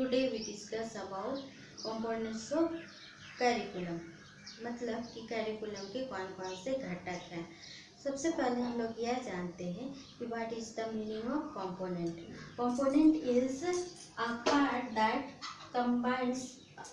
Today we discuss about components of curriculum, मतलब कि curriculum के कौन कौन से घटक हैं। सबसे पहले हम लोग यह जानते हैं कि what is the meaning of component. Component is a part that combines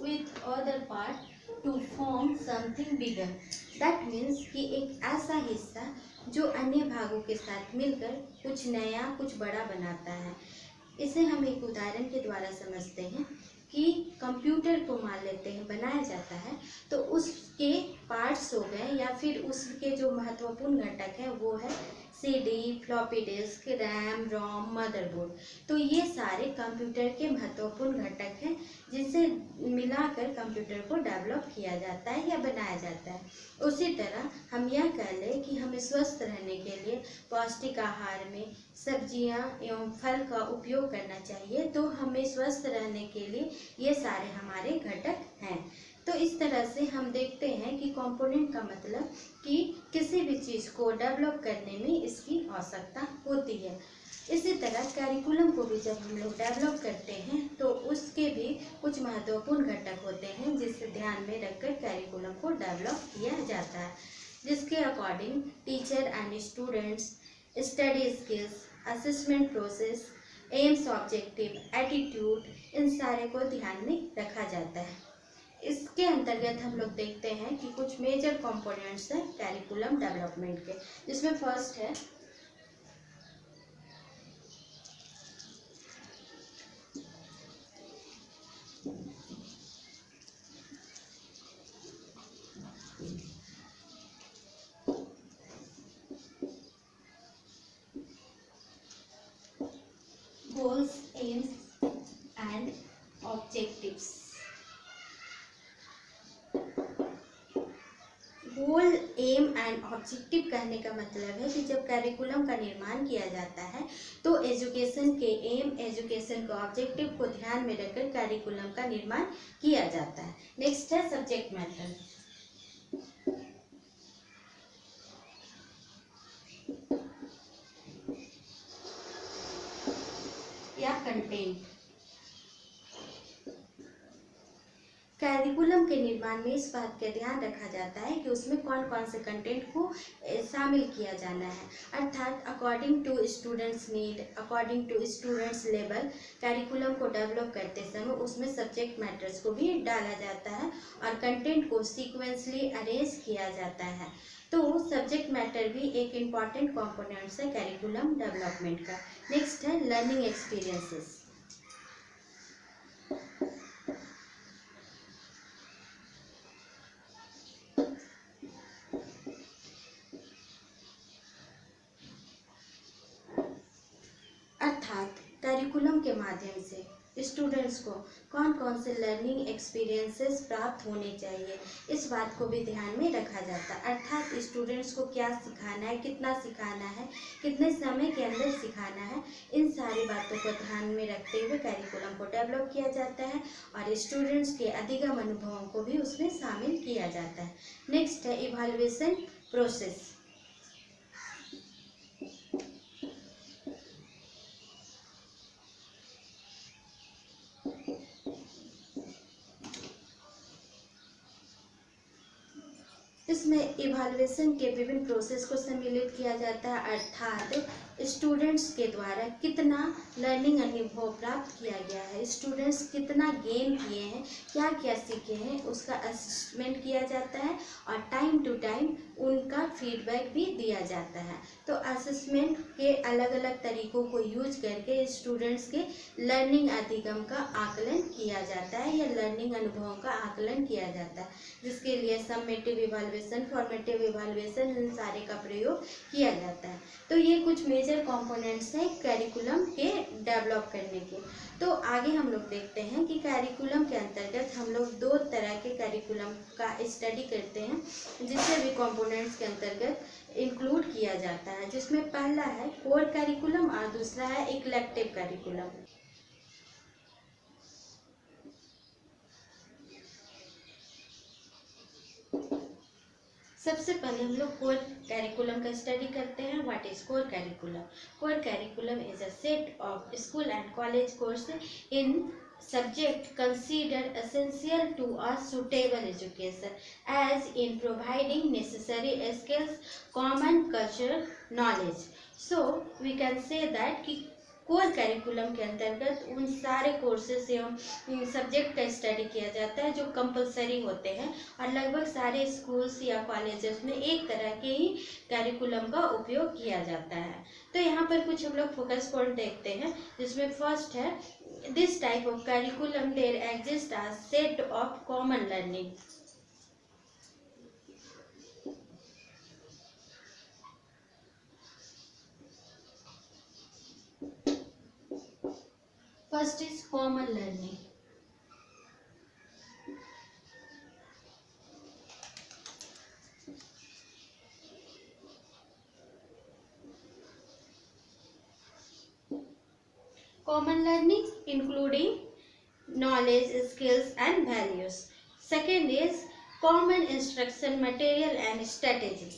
with other part two form something bigger. That means कि एक ऐसा हिस्सा जो अन्य भागों के साथ मिलकर कुछ नया कुछ बड़ा बनाता है। इसे हम एक उदाहरण के द्वारा समझते हैं कि कंप्यूटर को मान लेते हैं बनाया जाता है, तो उसके पार्ट्स हो गए या फिर उसके जो महत्वपूर्ण घटक है वो है सीडी, फ्लॉपी डिस्क, रैम, रोम, मदरबोर्ड। तो ये सारे कंप्यूटर के महत्वपूर्ण घटक हैं जिनसे मिलाकर कंप्यूटर को डेवलप किया जाता है या बनाया जाता है। उसी तरह हम यह कह लें कि हमें स्वस्थ रहने के लिए पौष्टिक आहार में सब्जियां एवं फल का उपयोग करना चाहिए, तो हमें स्वस्थ रहने के लिए ये सारे हमारे घटक हैं। तो इस तरह से हम देखते हैं कि कंपोनेंट का मतलब कि किसी भी चीज़ को डेवलप करने में इसकी आवश्यकता होती है। इसी तरह करिकुलम को भी जब हम लोग डेवलप करते हैं तो उसके भी कुछ महत्वपूर्ण घटक होते हैं जिसे ध्यान में रखकर करिकुलम को डेवलप किया जाता है, जिसके according teacher and students, study skills, assessment process, aims, objective, attitude, इन सारे को ध्यान में रखा जाता है। इसके अंतर्गत हम लोग देखते हैं कि कुछ मेजर कंपोनेंट्स हैं करिकुलम डेवलपमेंट के, जिसमें फर्स्ट है goals, aims and objectives। Goal, aim and objective कहने का मतलब है कि जब करिकुलम का निर्माण किया जाता है तो एजुकेशन के एम, एजुकेशन के ऑब्जेक्टिव को ध्यान में रखकर करिकुलम का निर्माण किया जाता है। नेक्स्ट है सब्जेक्ट मैटर या कंटेंट। करिकुलम के निर्माण में इस बात का ध्यान रखा जाता है कि उसमें कौन कौन से कंटेंट को शामिल किया जाना है, अर्थात according to students need, according to students level curriculum को डेवलप करते समय उसमें सब्जेक्ट मैटर्स को भी डाला जाता है और कंटेंट को सीक्वेंसली अरेंज किया जाता है। तो सब्जेक्ट मैटर भी एक इम्पॉर्टेंट कंपोनेंट्स है करिकुलम डेवलपमेंट का। नेक्स्ट है लर्निंग एक्सपीरियंसेस। अर्थात करिकुलम के माध्यम से स्टूडेंट्स को कौन कौन से लर्निंग एक्सपीरियंसेस प्राप्त होने चाहिए, इस बात को भी ध्यान में रखा जाता है। अर्थात स्टूडेंट्स को क्या सिखाना है, कितना सिखाना है, कितने समय के अंदर सिखाना है, इन सारी बातों को ध्यान में रखते हुए करिकुलम को डेवलप किया जाता है और स्टूडेंट्स के अधिगम अनुभवों को भी उसमें शामिल किया जाता है। नेक्स्ट है इवैल्यूएशन प्रोसेस। इसमें इवैल्यूएशन के विभिन्न प्रोसेस को सम्मिलित किया जाता है, अर्थात स्टूडेंट्स के द्वारा कितना लर्निंग अनुभव प्राप्त किया गया है, स्टूडेंट्स कितना गेन किए हैं, क्या क्या सीखे हैं, उसका असेसमेंट किया जाता है और टाइम टू टाइम उनका फीडबैक भी दिया जाता है। तो असेसमेंट के अलग अलग तरीकों को यूज करके स्टूडेंट्स के लर्निंग अधिगम का आकलन किया जाता है या लर्निंग अनुभवों का आकलन किया जाता है, जिसके लिए समेटिव इवैल्यूएशन, फॉर्मेटिव इवैल्यूएशन, इन सारे का प्रयोग किया जाता है। तो ये कुछ मेजर कंपोनेंट्स हैं करिकुलम के डेवलप करने के। तो आगे हम लोग देखते हैं कि करिकुलम के अंतर्गत हम लोग दो तरह के करिकुलम का स्टडी करते हैं जिसे भी कंपोनेंट्स के अंतर्गत इंक्लूड किया जाता है, जिसमें पहला है कोर करिकुलम और दूसरा है इलेक्टिव करिकुलम। सबसे पहले हम लोग कोर करिकुलम का स्टडी करते हैं। What is core curriculum? Core curriculum is a set of school and college course in subject considered essential to a suitable education, as in providing necessary skills, common cultural knowledge. So we can say that कि core curriculum के अंतर्गत उन सारे courses एवं subject का study किया जाता है जो कंपलसरी होते हैं, और लगभग सारे स्कूल्स या कॉलेजेस में एक तरह के ही करिकुलम का उपयोग किया जाता है। तो यहाँ पर कुछ हम लोग फोकस पॉइंट देखते हैं, जिसमें फर्स्ट है, this type of curriculum there exist a set of common learning. First is common learning. Common learning including knowledge, skills and values. Second is common instruction material and strategy.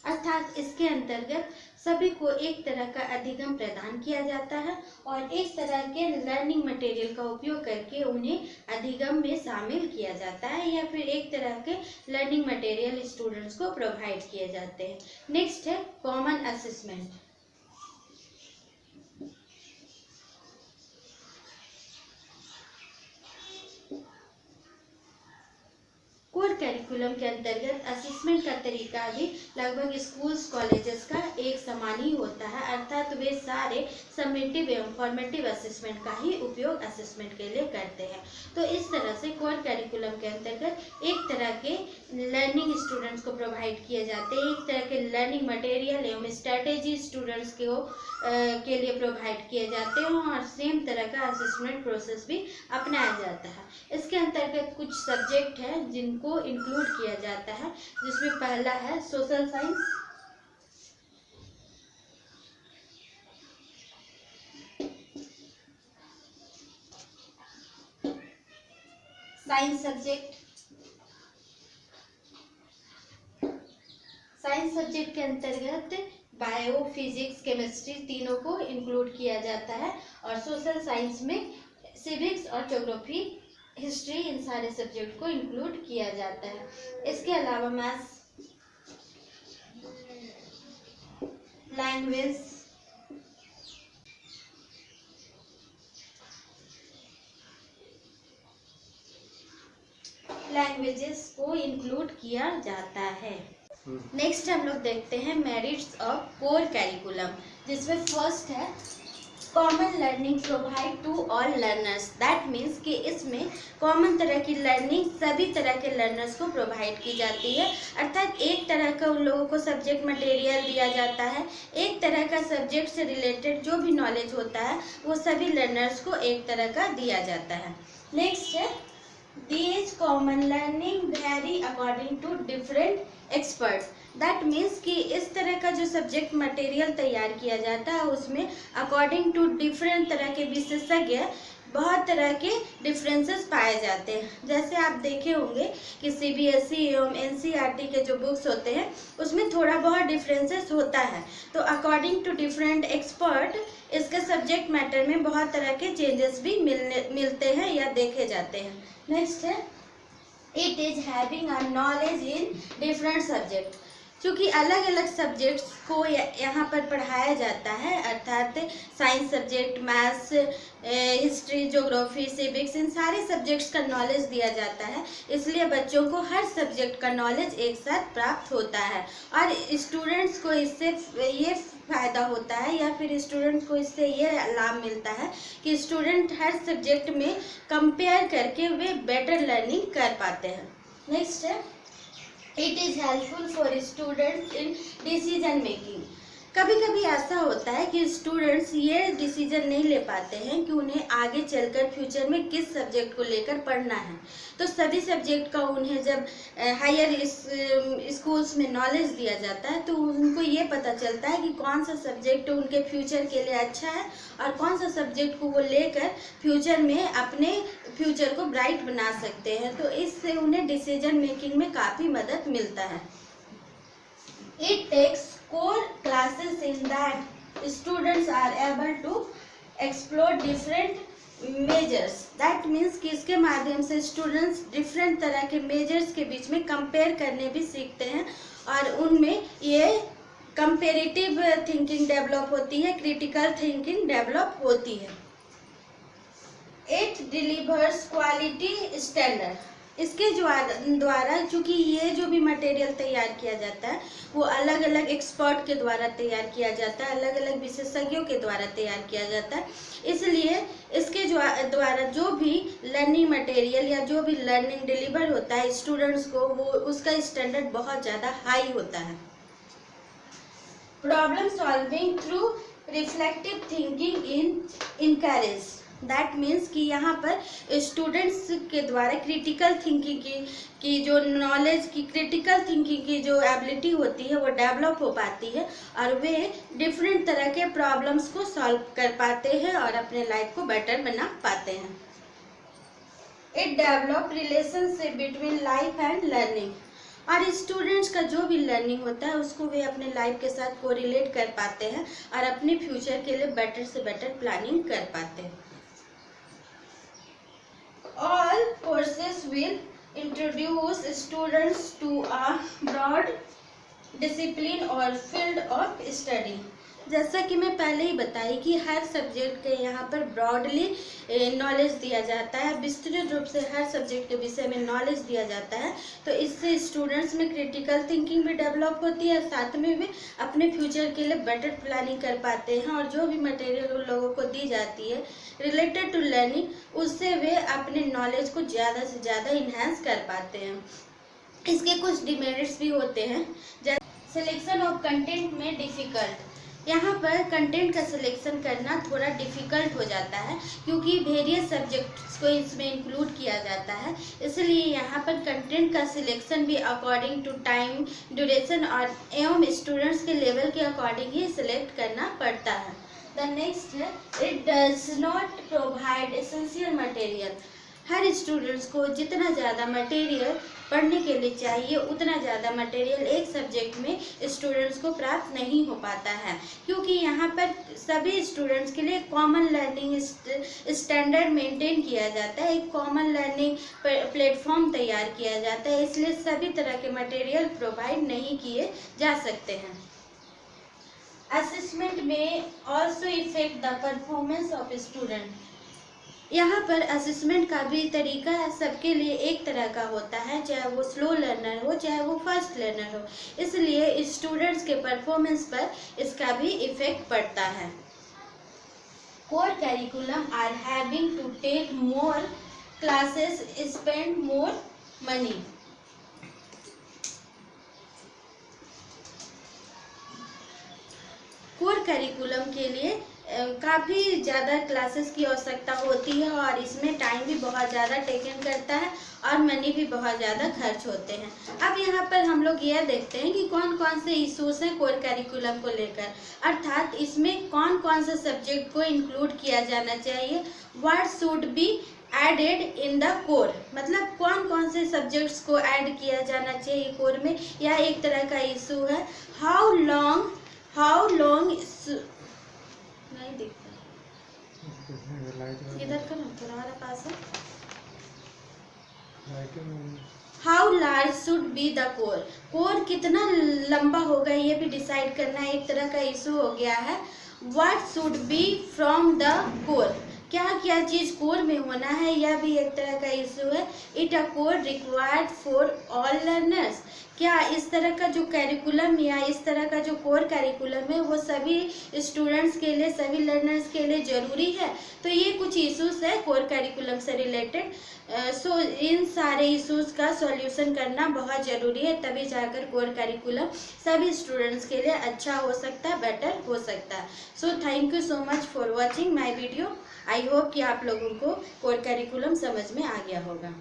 अर्थात इसके अंतर्गत सभी को एक तरह का अधिगम प्रदान किया जाता है और एक तरह के लर्निंग मटेरियल का उपयोग करके उन्हें अधिगम में शामिल किया जाता है, या फिर एक तरह के लर्निंग मटेरियल स्टूडेंट्स को प्रोवाइड किए जाते हैं। नेक्स्ट है कॉमन असेसमेंट। कोर करिकुलम के अंतर्गत असेसमेंट का तरीका भी लगभग स्कूल्स कॉलेजेस का एक समान ही होता है, अर्थात वे सारे समेटिव एवं फॉर्मेटिव असेसमेंट का ही उपयोग असेसमेंट के लिए करते हैं। तो इस तरह से कोर करिकुलम के अंतर्गत एक तरह के लर्निंग स्टूडेंट्स को प्रोवाइड किए जाते हैं, एक तरह के लर्निंग मटेरियल एवं स्ट्रेटेजी स्टूडेंट्स के लिए प्रोवाइड किए जाते हैं, और सेम तरह का असेसमेंट प्रोसेस भी अपनाया जाता है। इसके अंतर्गत कुछ सब्जेक्ट हैं जिनको इंक्लूड किया जाता है, जिसमें पहला है social science, science subject. Science subject के अंतर्गत बायो, फिजिक्स, केमिस्ट्री तीनों को इंक्लूड किया जाता है, और सोशल साइंस में सिविक्स और ज्योग्राफी, हिस्ट्री, इन सारे सब्जेक्ट को इंक्लूड किया जाता है। इसके अलावा मैथ्स, लैंग्वेजेस को इंक्लूड किया जाता है। नेक्स्ट हम लोग देखते हैं मेरिट्स ऑफ कोर करिकुलम, जिसमें फर्स्ट है common learning provide to all learners. That means कि इसमें कॉमन तरह की लर्निंग सभी तरह के लर्नर्स को प्रोवाइड की जाती है, अर्थात एक तरह का उन लोगों को सब्जेक्ट मटेरियल दिया जाता है, एक तरह का सब्जेक्ट से रिलेटेड जो भी नॉलेज होता है वो सभी लर्नर्स को एक तरह का दिया जाता है। नेक्स्ट है These common learning vary according to different experts. That means कि इस तरह का जो सब्जेक्ट मटेरियल तैयार किया जाता है उसमें अकॉर्डिंग टू डिफरेंट तरह के विशेषज्ञ बहुत तरह के डिफरेंसेस पाए जाते हैं। जैसे आप देखे होंगे कि सीबीएसई एवं एनसीईआरटी के जो बुक्स होते हैं उसमें थोड़ा बहुत डिफरेंसेस होता है, तो अकॉर्डिंग टू डिफरेंट एक्सपर्ट इसके सब्जेक्ट मैटर में बहुत तरह के चेंजेस भी मिलते हैं या देखे जाते हैं। नेक्स्ट है it is having a knowledge in different subject. क्योंकि अलग अलग सब्जेक्ट्स को यहाँ पर पढ़ाया जाता है, अर्थात science subject, maths, history, geography, civics, इन सारे सब्जेक्ट्स का नॉलेज दिया जाता है, इसलिए बच्चों को हर सब्जेक्ट का नॉलेज एक साथ प्राप्त होता है और स्टूडेंट्स को इससे ये फ़ायदा होता है या फिर स्टूडेंट्स को इससे ये लाभ मिलता है कि स्टूडेंट हर सब्जेक्ट में कंपेयर करके वे बेटर लर्निंग कर पाते हैं। नेक्स्ट है it is helpful for students in decision making. कभी कभी ऐसा होता है कि स्टूडेंट्स ये डिसीजन नहीं ले पाते हैं कि उन्हें आगे चलकर फ्यूचर में किस सब्जेक्ट को लेकर पढ़ना है। तो सभी सब्जेक्ट का उन्हें जब हायर स्कूल्स में नॉलेज दिया जाता है तो उनको ये पता चलता है कि कौन सा सब्जेक्ट उनके फ्यूचर के लिए अच्छा है और कौन सा सब्जेक्ट को वो लेकर फ्यूचर में अपने फ्यूचर को ब्राइट बना सकते हैं। तो इससे उन्हें डिसीजन मेकिंग में काफ़ी मदद मिलता है। It takes core classes in that students are able to explore different measures. That means कि इसके माध्यम से स्टूडेंट्स डिफरेंट तरह के मेजर्स के बीच में कंपेयर करने भी सीखते हैं और उनमें ये कंपेरेटिव थिंकिंग डेवलप होती है, क्रिटिकल थिंकिंग डेवलप होती है। It delivers quality standard. इसके द्वारा चूँकि ये जो भी मटेरियल तैयार किया जाता है वो अलग अलग एक्सपर्ट के द्वारा तैयार किया जाता है, अलग अलग विशेषज्ञों के द्वारा तैयार किया जाता है, इसलिए इसके द्वारा जो भी लर्निंग मटेरियल या जो भी लर्निंग डिलीवर होता है स्टूडेंट्स को वो उसका स्टैंडर्ड बहुत ज़्यादा हाई होता है। Problem solving through reflective thinking encourage. That means कि यहाँ पर स्टूडेंट्स के द्वारा क्रिटिकल थिंकिंग की जो नॉलेज की क्रिटिकल थिंकिंग की जो एबिलिटी होती है वो डेवलप हो पाती है और वे डिफरेंट तरह के प्रॉब्लम्स को सॉल्व कर पाते हैं और अपने लाइफ को बेटर बना पाते हैं। It develop relationship between life and learning. और स्टूडेंट्स का जो भी लर्निंग होता है उसको वे अपने लाइफ के साथ कोरिलेट कर पाते हैं और अपने फ्यूचर के लिए बेटर से बेटर प्लानिंग कर पाते हैं। All courses will introduce students to a broad discipline or field of study. जैसा कि मैं पहले ही बताई कि हर सब्जेक्ट के यहाँ पर ब्रॉडली नॉलेज दिया जाता है, विस्तृत रूप से हर सब्जेक्ट के विषय में नॉलेज दिया जाता है। तो इससे स्टूडेंट्स में क्रिटिकल थिंकिंग भी डेवलप होती है, साथ में वे अपने फ्यूचर के लिए बेटर प्लानिंग कर पाते हैं और जो भी मटेरियल उन लोगों को दी जाती है रिलेटेड टू लर्निंग उससे वे अपने नॉलेज को ज़्यादा से ज़्यादा इन्हांस कर पाते हैं। इसके कुछ डिमेरिट्स भी होते हैं, जैसे सिलेक्शन ऑफ कंटेंट में डिफ़िकल्ट। यहाँ पर कंटेंट का सिलेक्शन करना थोड़ा डिफ़िकल्ट हो जाता है क्योंकि वेरियस सब्जेक्ट्स को इसमें इंक्लूड किया जाता है, इसलिए यहाँ पर कंटेंट का सिलेक्शन भी अकॉर्डिंग टू टाइम ड्यूरेशन और एवं स्टूडेंट्स के लेवल के अकॉर्डिंग ही सिलेक्ट करना पड़ता है। द नेक्स्ट है it does not provide essential material. Her students को जितना ज़्यादा मटेरियल पढ़ने के लिए चाहिए उतना ज़्यादा मटेरियल एक सब्जेक्ट में स्टूडेंट्स को प्राप्त नहीं हो पाता है क्योंकि यहाँ पर सभी स्टूडेंट्स के लिए कॉमन लर्निंग स्टैंडर्ड मेंटेन किया जाता है, एक कॉमन लर्निंग प्लेटफॉर्म तैयार किया जाता है, इसलिए सभी तरह के मटेरियल प्रोवाइड नहीं किए जा सकते हैं। असेसमेंट में also effect the performance of student. यहाँ पर असेसमेंट का भी तरीका सबके लिए एक तरह का होता है, चाहे वो स्लो लर्नर हो चाहे वो फास्ट लर्नर हो, इसलिए स्टूडेंट्स के परफॉर्मेंस पर इसका भी इफेक्ट पड़ता है। Core curriculum are having to take more classes, spend more money. Core curriculum के लिए काफ़ी ज़्यादा क्लासेस की आवश्यकता होती है और इसमें टाइम भी बहुत ज़्यादा टेकन करता है और मनी भी बहुत ज़्यादा खर्च होते हैं। अब यहाँ पर हम लोग यह देखते हैं कि कौन कौन से इशूज़ हैं कोर करिकुलम को लेकर, अर्थात इसमें कौन कौन से सब्जेक्ट को इंक्लूड किया जाना चाहिए। What should be added in the core, मतलब कौन कौन से सब्जेक्ट्स को ऐड किया जाना चाहिए कोर में, यह एक तरह का इशू है। हाउ लॉन्ग नहीं दिखता, इधर का ना तुम्हारा पास है। How large should be the core, core कितना लंबा होगा ये भी डिसाइड करना एक तरह का इशू हो गया है। What should B from the core, क्या क्या चीज़ कोर में होना है, यह भी एक तरह का इशू है। It a core required for all learners, क्या इस तरह का जो कैरिकुलम या इस तरह का जो कोर कैरिकुलम है वो सभी स्टूडेंट्स के लिए, सभी लर्नर्स के लिए ज़रूरी है। तो ये कुछ इश्यूज है कोर कैरिकुलम से रिलेटेड। सो इन सारे इश्यूज का सॉल्यूशन करना बहुत ज़रूरी है, तभी जाकर कोर कैरिकुलम सभी स्टूडेंट्स के लिए अच्छा हो सकता है, बेटर हो सकता है। So thank you so much for watching my video. I hope कि आप लोगों को कोर कैरिकुलम समझ में आ गया होगा।